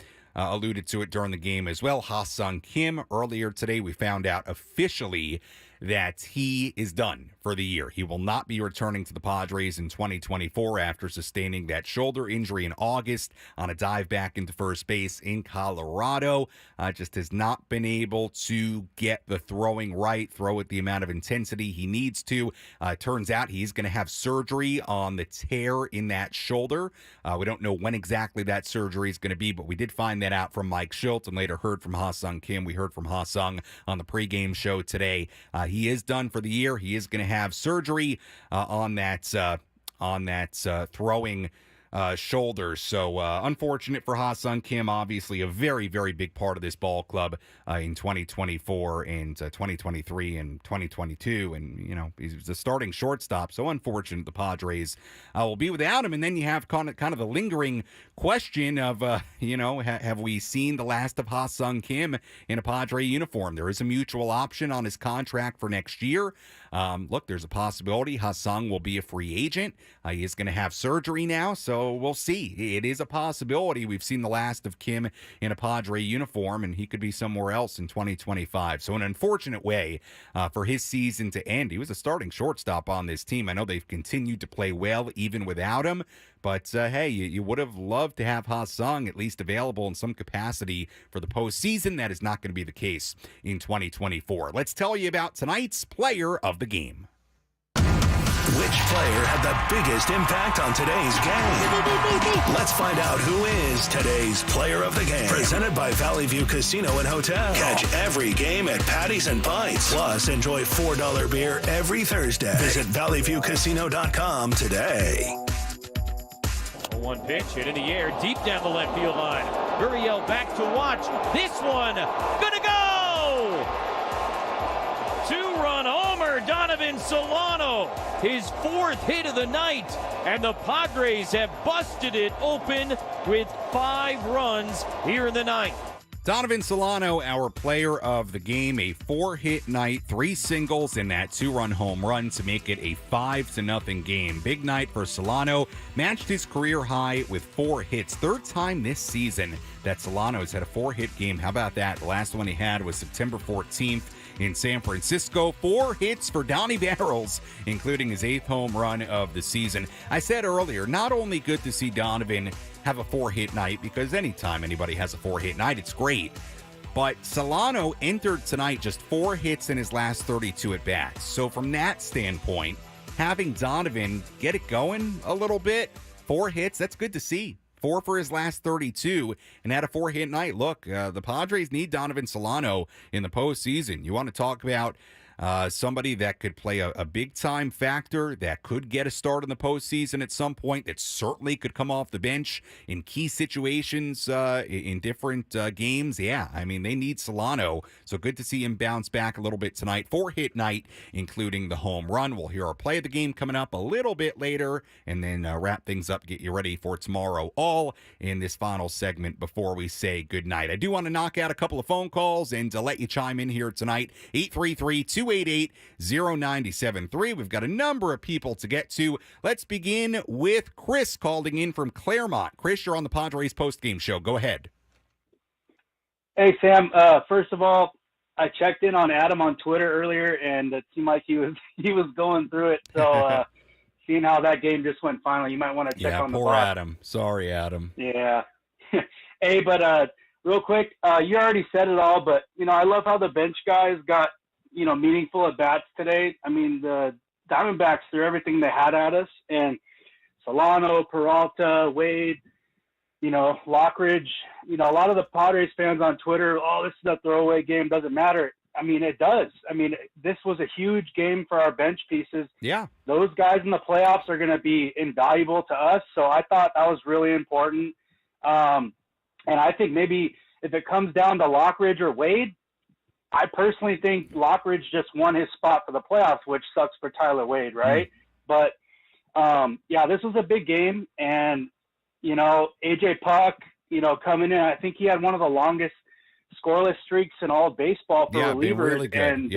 alluded to it during the game as well. Ha-Sung Kim, earlier today, we found out officially that he is done for the year. He will not be returning to the Padres in 2024 after sustaining that shoulder injury in August on a dive back into first base in Colorado. Just has not been able to get the throwing right, throw at the amount of intensity he needs to. Turns out he's going to have surgery on the tear in that shoulder. We don't know when exactly that surgery is going to be, but we did find that out from Mike Shildt and later heard from Ha-Sung Kim. We heard from Ha-Sung on the pregame show today. He is done for the year. He is going to have surgery on that throwing shoulder. So unfortunate for Ha-Sung Kim. Obviously a very, very big part of this ball club in 2024 and 2023 and 2022. And, you know, he's the starting shortstop. So unfortunate the Padres will be without him. And then you have kind of the lingering question of, have we seen the last of Ha-Sung Kim in a Padre uniform? There is a mutual option on his contract for next year. Look, there's a possibility Ha-Sung will be a free agent. He is going to have surgery now, so we'll see. It is a possibility. We've seen the last of Kim in a Padre uniform, and he could be somewhere else in 2025. So an unfortunate way for his season to end. He was a starting shortstop on this team. I know they've continued to play well even without him, but hey, you would have loved to have Ha-Sung at least available in some capacity for the postseason. That is not going to be the case in 2024. Let's tell you about tonight's player of the game. Which player had the biggest impact on today's game? Let's find out who is today's player of the game. Presented by Valley View Casino and Hotel. Catch every game at Patties and Bites. Plus, enjoy $4 beer every Thursday. Visit valleyviewcasino.com today. 1 pitch, hit in the air, deep down the left field line. Gurriel back to watch. This one, gonna go! 2-run homer, Donovan Solano. His 4th hit of the night. And the Padres have busted it open with 5 runs here in the 9th. Donovan Solano, our player of the game, a 4-hit night, 3 singles, and that 2-run home run to make it a 5-0 game. Big night for Solano. Matched his career high with 4 hits. 3rd time this season that Solano has had a 4-hit game. How about that? The last one he had was September 14th in San Francisco. 4 hits for Donnie Barrels, including his 8th home run of the season. I said earlier, not only good to see Donovan have a 4-hit night, because anytime anybody has a 4-hit night, it's great. But Solano entered tonight just 4 hits in his last 32 at-bats. So from that standpoint, having Donovan get it going a little bit, 4 hits, that's good to see. 4 for his last 32 and had a 4-hit night. Look, the Padres need Donovan Solano in the postseason. You want to talk about somebody that could play a big-time factor, that could get a start in the postseason at some point, that certainly could come off the bench in key situations in different games. Yeah, I mean, they need Solano, so good to see him bounce back a little bit tonight. 4-hit night, including the home run. We'll hear our play of the game coming up a little bit later, and then wrap things up, get you ready for tomorrow, all in this final segment before we say goodnight. I do want to knock out a couple of phone calls and to let you chime in here tonight. 833-288-0973. We've got a number of people to get to. Let's begin with Chris calling in from Claremont. Chris, you're on the Padres postgame show. Go ahead. Hey, Sam. First of all, I checked in on Adam on Twitter earlier, and it seemed like he was going through it. So seeing how that game just went finally, you might want to check on the poor box. Adam. Sorry, Adam. Yeah. Hey, but real quick, you already said it all, but, I love how the bench guys got, meaningful at-bats today. I mean, the Diamondbacks threw everything they had at us, and Solano, Peralta, Wade, Lockridge, a lot of the Padres fans on Twitter, this is a throwaway game, doesn't matter. I mean, it does. I mean, this was a huge game for our bench pieces. Yeah. Those guys in the playoffs are going to be invaluable to us, so I thought that was really important. And I think maybe if it comes down to Lockridge or Wade, I personally think Lockridge just won his spot for the playoffs, which sucks for Tyler Wade, right? But, this was a big game. And, AJ Puck, coming in, I think he had one of the longest scoreless streaks in all of baseball for relievers. Really good. And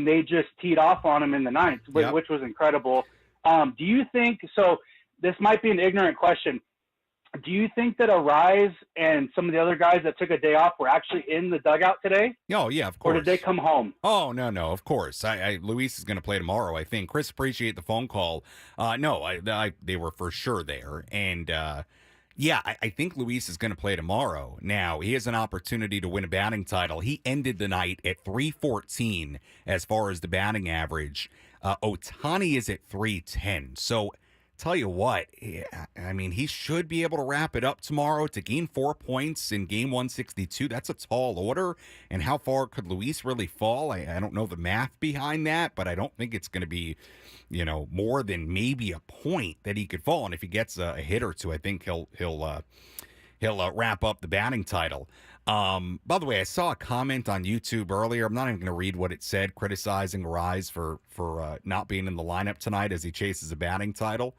they just teed off on him in the 9th, which was incredible. Do you think – so this might be an ignorant question. Do you think that Arise and some of the other guys that took a day off were actually in the dugout today? Oh, yeah, of course. Or did they come home? Oh, no, of course. Luis is going to play tomorrow, I think. Chris, appreciate the phone call. No, they were for sure there. And, I think Luis is going to play tomorrow. Now, he has an opportunity to win a batting title. He ended the night at 314 as far as the batting average. Ohtani is at 310. So, tell you what, I mean, he should be able to wrap it up tomorrow to gain 4 points in game 162. That's a tall order. And how far could Luis really fall? I don't know the math behind that, but I don't think it's going to be, more than maybe a point that he could fall. And if he gets a hit or two, I think he'll wrap up the batting title. By the way, I saw a comment on YouTube earlier. I'm not even going to read what it said, criticizing Rise for not being in the lineup tonight as he chases a batting title.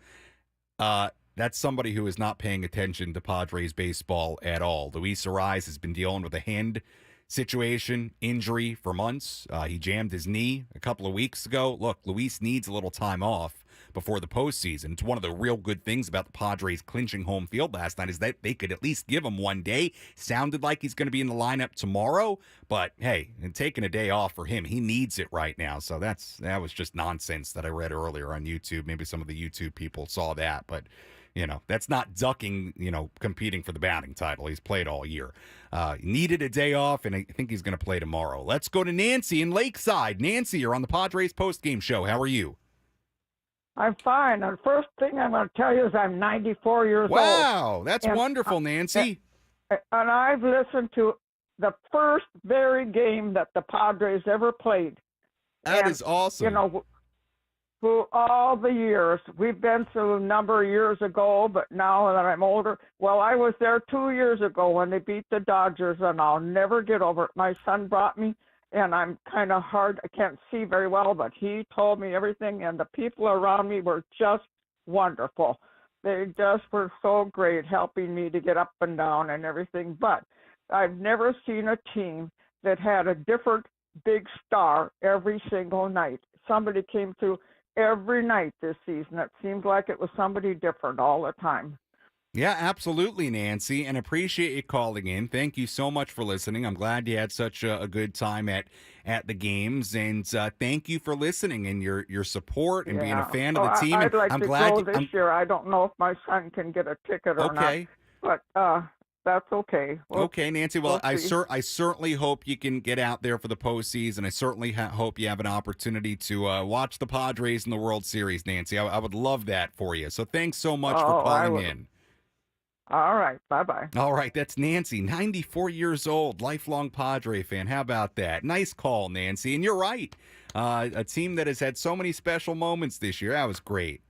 That's somebody who is not paying attention to Padres baseball at all. Luis Arraez has been dealing with a hand situation, injury for months. He jammed his knee a couple of weeks ago. Look, Luis needs a little time off before the postseason. It's one of the real good things about the Padres clinching home field last night is that they could at least give him one day. Sounded like he's going to be in the lineup tomorrow, but hey, and taking a day off for him, he needs it right now. So that was just nonsense that I read earlier on YouTube. Maybe some of the YouTube people saw that, but that's not ducking, competing for the batting title. He's played all year. Needed a day off, and I think he's going to play tomorrow. Let's go to Nancy in Lakeside. Nancy, you're on the Padres postgame show. How are you? I'm fine. The first thing I'm going to tell you is I'm 94 years old. Wow, that's wonderful, Nancy. And I've listened to the first very game that the Padres ever played. That is awesome. Through all the years, we've been through a number of years ago, but now that I'm older, I was there 2 years ago when they beat the Dodgers, and I'll never get over it. My son brought me, and I'm kind of hard. I can't see very well, but he told me everything, and the people around me were just wonderful. They just were so great helping me to get up and down and everything. But I've never seen a team that had a different big star every single night. Somebody came through every night this season. It seemed like it was somebody different all the time. Yeah, absolutely, Nancy, and appreciate you calling in. Thank you so much for listening. I'm glad you had such a good time at the games, and thank you for listening and your support and being a fan of the team. I'd like I'm to glad go this year. I don't know if my son can get a ticket or not, but that's okay. Okay, Nancy. Well, I certainly hope you can get out there for the postseason. I certainly hope you have an opportunity to watch the Padres in the World Series, Nancy. I would love that for you. So thanks so much for calling in. All right. Bye-bye. All right. That's Nancy, 94 years old, lifelong Padre fan. How about that? Nice call, Nancy. And you're right. A team that has had so many special moments this year. That was great.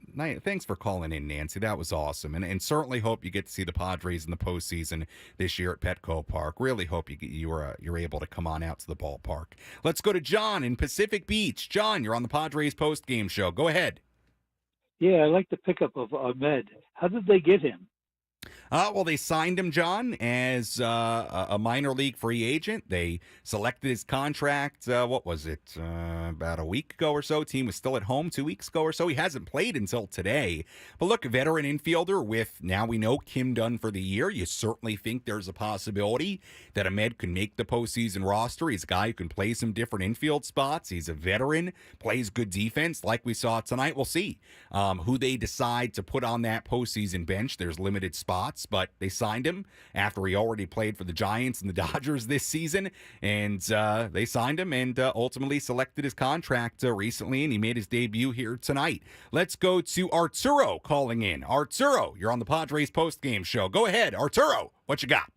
Thanks for calling in, Nancy. That was awesome. And certainly hope you get to see the Padres in the postseason this year at Petco Park. Really hope you're able to come on out to the ballpark. Let's go to John in Pacific Beach. John, you're on the Padres postgame show. Go ahead. Yeah, I like the pickup of Ahmed. How did they get him? Well, they signed him, John, as a minor league free agent. They selected his contract, what was it, about a week ago or so. Team was still at home 2 weeks ago or so. He hasn't played until today. But look, a veteran infielder with, now we know, Kim done for the year. You certainly think there's a possibility that Ahmed could make the postseason roster. He's a guy who can play some different infield spots. He's a veteran, plays good defense like we saw tonight. We'll see who they decide to put on that postseason bench. There's limited spots, but they signed him after he already played for the Giants and the Dodgers this season, and they signed him and ultimately selected his contract recently, and he made his debut here tonight. Let's go to Arturo calling in. Arturo, you're on the Padres postgame show. Go ahead, Arturo. What you got?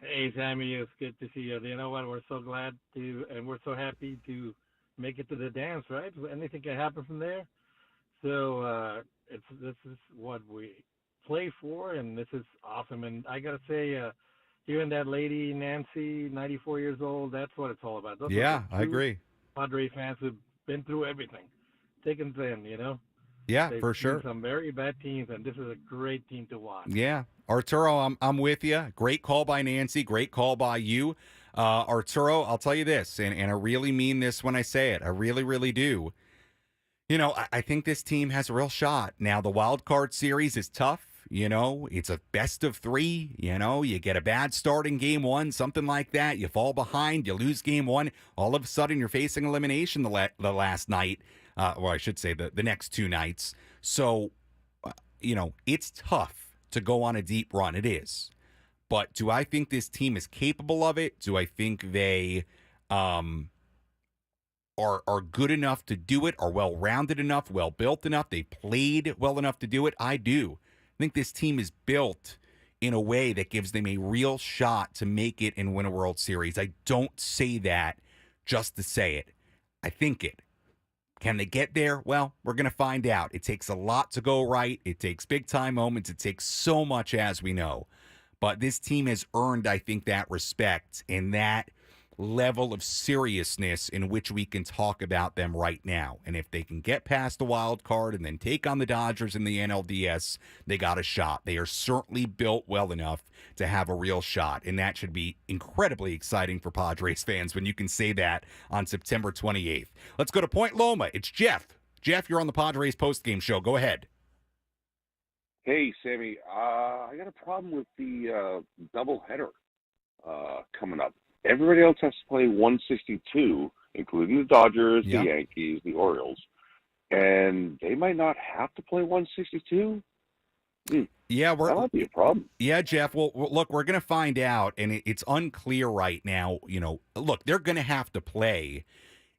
Hey, Sammy, it's good to see you. You know what? We're so glad to, and we're so happy to make it to the dance, right? Anything can happen from there. So this is what we play for, and this is awesome. And I gotta say, hearing that lady Nancy, 94 years old, that's what it's all about. Those I agree. Padre fans who've been through everything, thick and thin, Yeah, They've for sure. seen some very bad teams, and this is a great team to watch. Yeah, Arturo, I'm with you. Great call by Nancy. Great call by you, Arturo. I'll tell you this, and I really mean this when I say it. I really, really do. I think this team has a real shot. Now, the wild card series is tough. It's a best of 3. You get a bad start in game 1, something like that. You fall behind, you lose game 1. All of a sudden, you're facing elimination the last night. Or I should say the next 2 nights. So, it's tough to go on a deep run. It is. But do I think this team is capable of it? Do I think they are good enough to do it, are well-rounded enough, well-built enough, they played well enough to do it? I do. I think this team is built in a way that gives them a real shot to make it and win a World Series. I don't say that just to say it. I think it. Can they get there? Well, we're going to find out. It takes a lot to go right. It takes big-time moments. It takes so much, as we know. But this team has earned, I think, that respect and that level of seriousness in which we can talk about them right now. And if they can get past the wild card and then take on the Dodgers in the NLDS, they got a shot. They are certainly built well enough to have a real shot. And that should be incredibly exciting for Padres fans when you can say that on September 28th. Let's go to Point Loma. It's Jeff. Jeff, you're on the Padres postgame show. Go ahead. Hey, Sammy. I got a problem with the doubleheader coming up. Everybody else has to play 162, including the Dodgers, the Yankees, the Orioles, and they might not have to play 162. Yeah, that might be a problem. Yeah, Jeff. Well, look, we're going to find out, and it's unclear right now. Look, they're going to have to play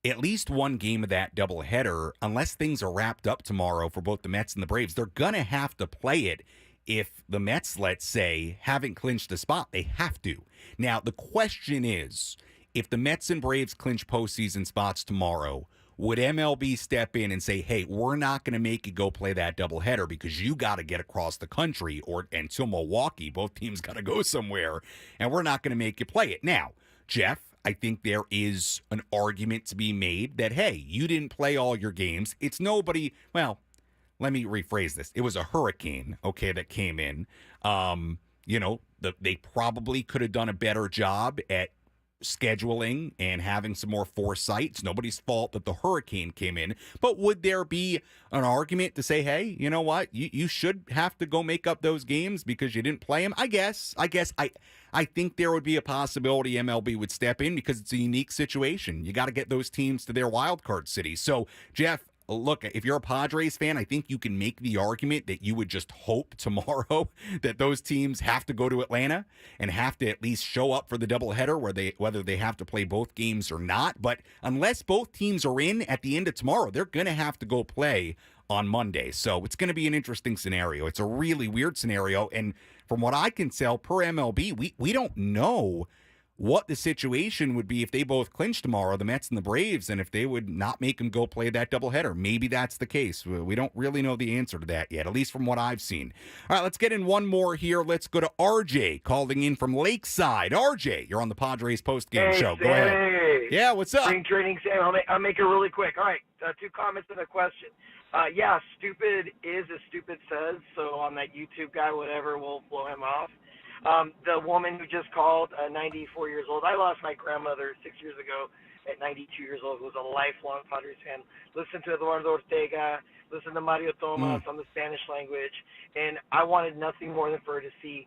at least one game of that doubleheader, unless things are wrapped up tomorrow for both the Mets and the Braves. They're going to have to play it. If the Mets, let's say, haven't clinched a spot, they have to. Now, the question is, if the Mets and Braves clinch postseason spots tomorrow, would MLB step in and say, hey, we're not going to make you go play that doubleheader because you got to get across the country and to Milwaukee. Both teams got to go somewhere, and we're not going to make you play it. Now, Jeff, I think there is an argument to be made that, hey, you didn't play all your games. It's nobody, well, let me rephrase this. It was a hurricane, okay, that came in. They probably could have done a better job at scheduling and having some more foresight. It's nobody's fault that the hurricane came in. But would there be an argument to say, hey, you know what? You should have to go make up those games because you didn't play them? I guess I think there would be a possibility MLB would step in because it's a unique situation. You got to get those teams to their wild card cities. So, Jeff, look, if you're a Padres fan, I think you can make the argument that you would just hope tomorrow that those teams have to go to Atlanta and have to at least show up for the doubleheader whether they have to play both games or not. But unless both teams are in at the end of tomorrow, they're going to have to go play on Monday. So it's going to be an interesting scenario. It's a really weird scenario. And from what I can tell, per MLB, we don't know what the situation would be if they both clinch tomorrow, the Mets and the Braves, and if they would not make them go play that doubleheader. Maybe that's the case. We don't really know the answer to that yet, at least from what I've seen. All right, let's get in one more here. Let's go to RJ calling in from Lakeside. RJ, you're on the Padres postgame show. Go ahead. Yeah, what's up? Spring training, Sam. I'll make it really quick. All right, 2 comments and a question. Stupid is as stupid says, so on that YouTube guy, whatever, we'll blow him off. The woman who just called, 94 years old. I lost my grandmother 6 years ago at 92 years old, who was a lifelong Padres fan. Listen to Eduardo Ortega, listen to Mario Thomas on the Spanish language, and I wanted nothing more than for her to see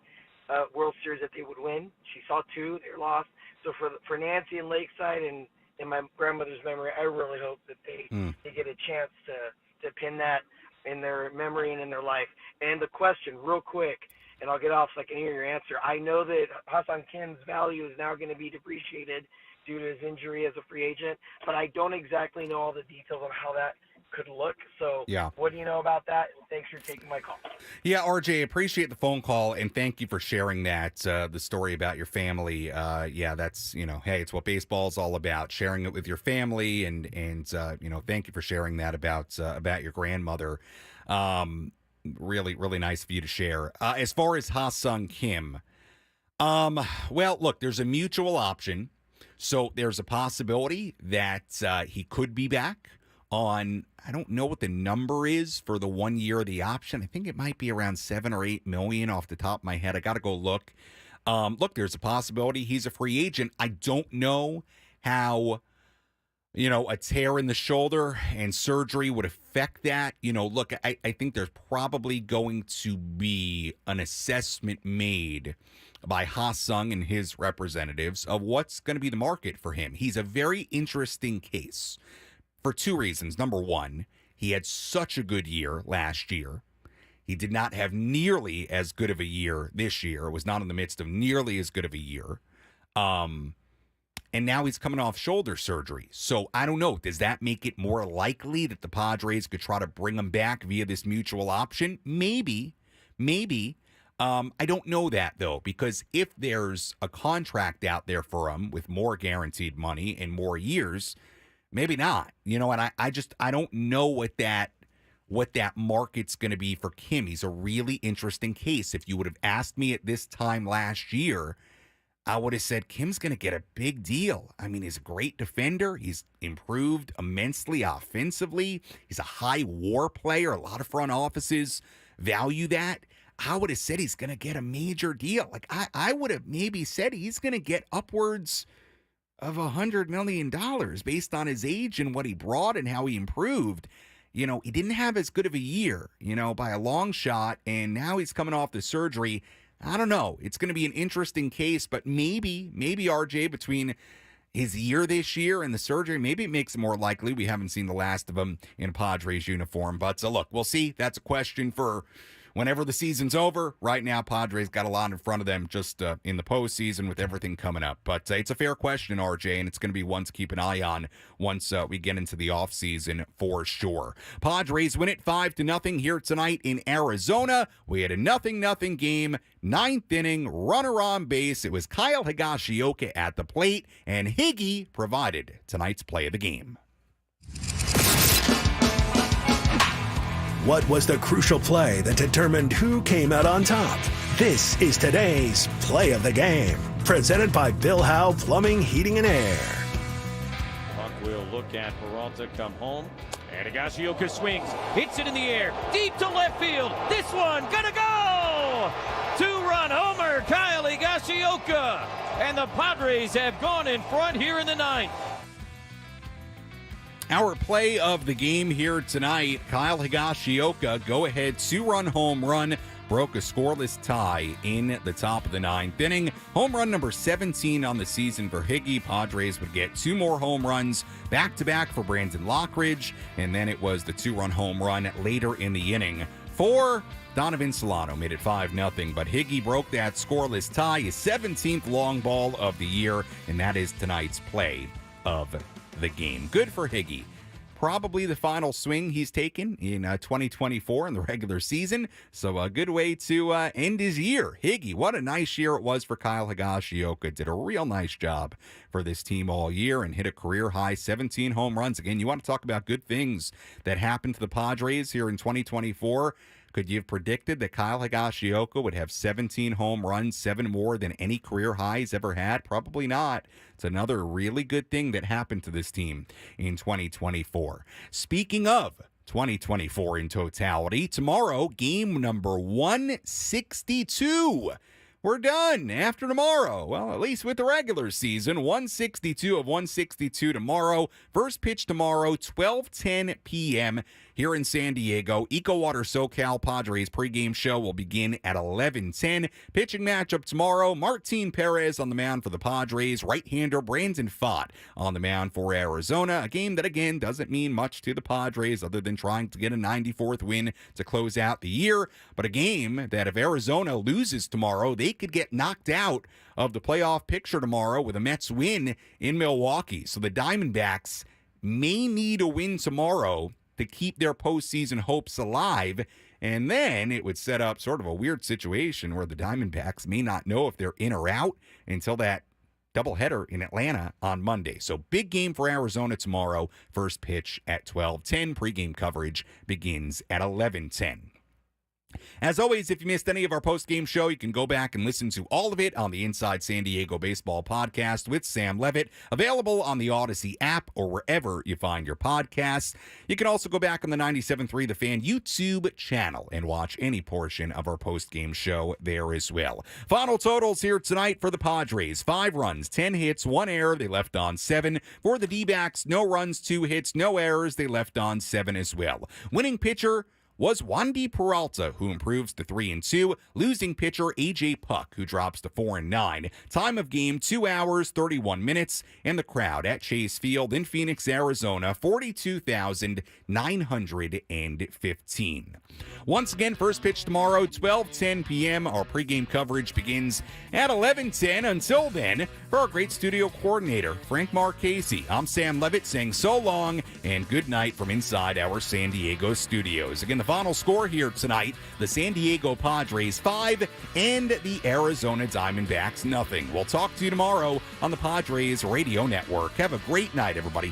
World Series that they would win. She saw 2, they lost. So for Nancy and Lakeside and in my grandmother's memory, I really hope that they get a chance to pin that in their memory and in their life. And the question, real quick, and I'll get off so I can hear your answer. I know that Hassan Kim's value is now going to be depreciated due to his injury as a free agent, but I don't exactly know all the details on how that could look. So what do you know about that? Thanks for taking my call. Yeah, RJ, appreciate the phone call, and thank you for sharing that, the story about your family. That's, hey, it's what baseball's all about, sharing it with your family, and thank you for sharing that about your grandmother. Really, really nice of you to share. As far as Ha-Sung Kim, well, look, there's a mutual option. So there's a possibility that he could be back on, I don't know what the number is for the 1 year of the option. I think it might be around $7 or $8 million off the top of my head. I got to go look. Look, there's a possibility he's a free agent. I don't know how a tear in the shoulder and surgery would affect that. Look, I think there's probably going to be an assessment made by Ha-Sung and his representatives of what's going to be the market for him. He's a very interesting case for two reasons. Number one, he had such a good year last year. He did not have nearly as good of a year this year. It was not in the midst of nearly as good of a year. And now he's coming off shoulder surgery. So I don't know. Does that make it more likely that the Padres could try to bring him back via this mutual option? Maybe. I don't know that, though, because if there's a contract out there for him with more guaranteed money and more years, maybe not. And I don't know what that market's going to be for Kim. He's a really interesting case. If you would have asked me at this time last year, I would have said Kim's going to get a big deal. I mean, he's a great defender. He's improved immensely offensively. He's a high WAR player. A lot of front offices value that. I would have said he's going to get a major deal. Like, I would have maybe said he's going to get upwards of $100 million based on his age and what he brought and how he improved. He didn't have as good of a year, by a long shot, and now he's coming off the surgery. I don't know. It's going to be an interesting case, but maybe RJ, between his year this year and the surgery, maybe it makes it more likely. We haven't seen the last of him in a Padres uniform, but look, we'll see. That's a question for whenever the season's over. Right now, Padres got a lot in front of them just in the postseason with everything coming up. But it's a fair question, RJ, and it's going to be one to keep an eye on once we get into the offseason for sure. Padres win it 5-0 here tonight in Arizona. We had a 0-0 game, 9th inning, runner on base. It was Kyle Higashioka at the plate, and Higgy provided tonight's play of the game. What was the crucial play that determined who came out on top? This is today's Play of the Game, presented by Bill Howe Plumbing, Heating, and Air. Buck will look at Peralta come home, and Higashioka swings, hits it in the air, deep to left field. This one gonna go! 2-run homer, Kyle Higashioka, and the Padres have gone in front here in the ninth. Our play of the game here tonight, Kyle Higashioka, go-ahead 2-run home run, broke a scoreless tie in the top of the 9th inning. Home run number 17 on the season for Higgy. Padres would get 2 more home runs back-to-back for Brandon Lockridge, and then it was the 2-run home run later in the inning for Donovan Solano. Made it 5-0, but Higgy broke that scoreless tie, his 17th long ball of the year, and that is tonight's play of the game. Good for Higgy. Probably the final swing he's taken in 2024 in the regular season. So a good way to end his year. Higgy, what a nice year it was for Kyle Higashioka. Did a real nice job for this team all year and hit a career high 17 home runs. Again, you want to talk about good things that happened to the Padres here in 2024. Could you have predicted that Kyle Higashioka would have 17 home runs, 7 more than any career high he's ever had? Probably not. It's another really good thing that happened to this team in 2024. Speaking of 2024 in totality, tomorrow, game number 162. We're done after tomorrow. Well, at least with the regular season. 162 of 162 tomorrow. First pitch tomorrow, 12:10 p.m. here in San Diego. EcoWater SoCal Padres pregame show will begin at 11:10. Pitching matchup tomorrow, Martin Perez on the mound for the Padres. Right-hander Brandon Pfaadt on the mound for Arizona. A game that, again, doesn't mean much to the Padres other than trying to get a 94th win to close out the year. But a game that if Arizona loses tomorrow, they could get knocked out of the playoff picture tomorrow with a Mets win in Milwaukee. So the Diamondbacks may need a win tomorrow to keep their postseason hopes alive. And then it would set up sort of a weird situation where the Diamondbacks may not know if they're in or out until that doubleheader in Atlanta on Monday. So big game for Arizona tomorrow. First pitch at 12:10. Pregame coverage begins at 11:10. As always, if you missed any of our post-game show, you can go back and listen to all of it on the Inside San Diego Baseball podcast with Sam Levitt, available on the Odyssey app or wherever you find your podcasts. You can also go back on the 97.3 The Fan YouTube channel and watch any portion of our post-game show there as well. Final totals here tonight for the Padres: 5 runs, 10 hits, 1 error. They left on 7. For the D-backs, no runs, 2 hits, no errors. They left on 7 as well. Winning pitcher was Wandy Peralta, who improves to 3-2. Losing pitcher AJ Puck, who drops to 4-9. Time of game 2 hours 31 minutes, and the crowd at Chase Field in Phoenix, Arizona, 42,915. Once again, first pitch tomorrow, 12:10 p.m. Our pregame coverage begins at 11:10. Until then, for our great studio coordinator, Frank Marchese, I'm Sam Levitt saying so long and good night from inside our San Diego studios. Again, the final score here tonight, the San Diego Padres 5 and the Arizona Diamondbacks 0. We'll talk to you tomorrow on the Padres Radio Network. Have a great night, everybody.